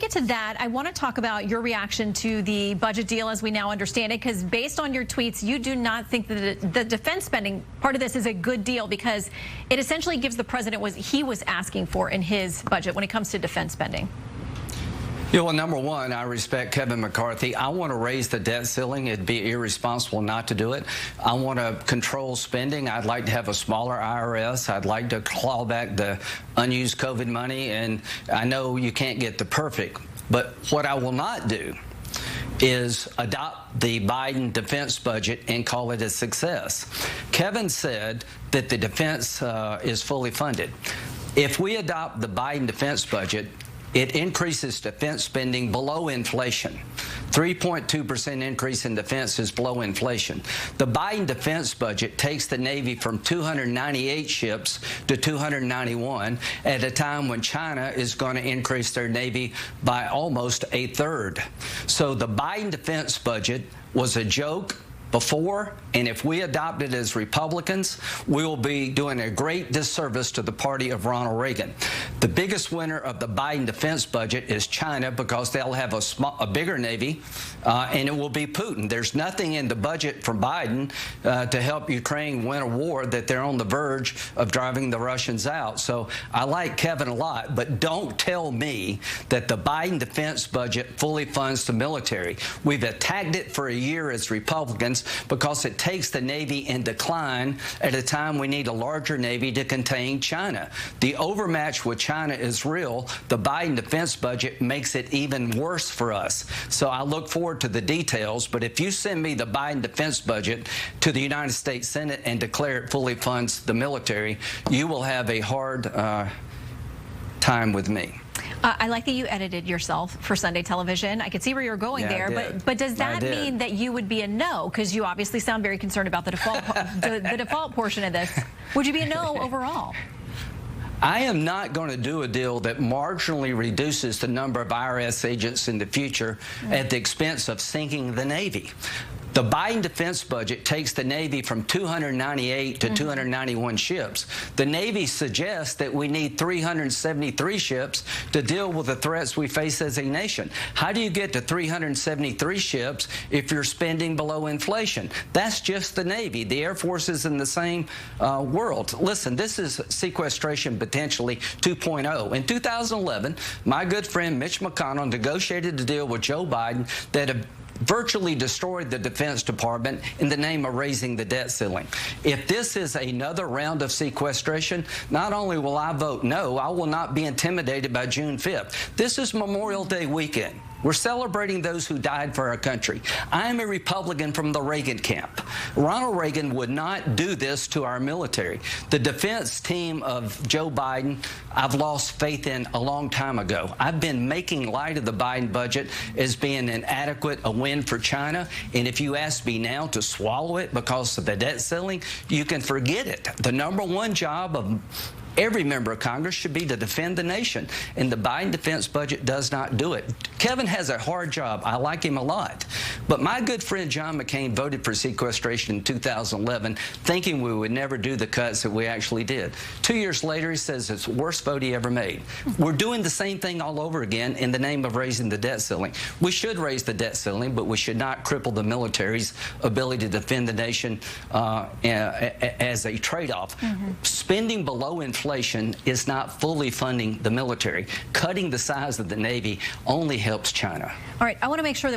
get to that, I want to talk about your reaction to the budget deal as we now understand it, because based on your tweets, you do not think that the defense spending part of this is a good deal because it essentially gives the president what he was asking for in his budget when it comes to defense spending. Yeah, well, number one, I respect Kevin McCarthy. I want to raise the debt ceiling. It'd be irresponsible not to do it. I want to control spending. I'd like to have a smaller IRS. I'd like to claw back the unused COVID money. And I know you can't get the perfect, but what I will not do is adopt the Biden defense budget and call it a success. Kevin said that the defense is fully funded. If we adopt the Biden defense budget, it increases defense spending below inflation. 3.2% increase in defense is below inflation. The Biden defense budget takes the Navy from 298 ships to 291 at a time when China is going to increase their Navy by almost a third. So the Biden defense budget was a joke before, and if we adopt it as Republicans, we will be doing a great disservice to the party of Ronald Reagan. The biggest winner of the Biden defense budget is China because they'll have a bigger Navy, and it will be Putin. There's nothing in the budget from Biden to help Ukraine win a war that they're on the verge of driving the Russians out. So I like Kevin a lot, but don't tell me that the Biden defense budget fully funds the military. We've attacked it for a year as Republicans because it takes the Navy in decline at a time we need a larger Navy to contain China. The overmatch with China is real. The Biden defense budget makes it even worse for us. So I look forward to the details, but if you send me the Biden defense budget to the United States Senate and declare it fully funds the military, you will have a hard time with me. I like that you edited yourself for Sunday television. I could see where you're going there, but does that mean that you would be a no? Because you obviously sound very concerned about the default, the default portion of this. Would you be a no overall? I am not going to do a deal that marginally reduces the number of IRS agents in the future at the expense of sinking the Navy. The Biden defense budget takes the Navy from 298 to 291 ships. The Navy suggests that we need 373 ships to deal with the threats we face as a nation. How do you get to 373 ships if you're spending below inflation? That's just the Navy. The Air Force is in the same world. Listen, this is sequestration potentially 2.0. In 2011, my good friend Mitch McConnell negotiated a deal with Joe Biden that virtually destroyed the Defense Department in the name of raising the debt ceiling. If this is another round of sequestration, not only will I vote no, I will not be intimidated by June 5th. This is Memorial Day weekend. We're celebrating those who died for our country. I am a Republican from the Reagan camp. Ronald Reagan would not do this to our military. The defense team of Joe Biden, I've lost faith in a long time ago. I've been making light of the Biden budget as being inadequate, a win for China. And if you ask me now to swallow it because of the debt ceiling, you can forget it. The number one job of every member of Congress should be to defend the nation, and the Biden defense budget does not do it. Kevin has a hard job. I like him a lot. But my good friend John McCain voted for sequestration in 2011, thinking we would never do the cuts that we actually did. 2 years later, he says it's the worst vote he ever made. We're doing the same thing all over again in the name of raising the debt ceiling. We should raise the debt ceiling, but we should not cripple the military's ability to defend the nation as a trade-off. Spending below inflation is not fully funding the military. Cutting the size of the Navy only helps China. All right, I want to make sure that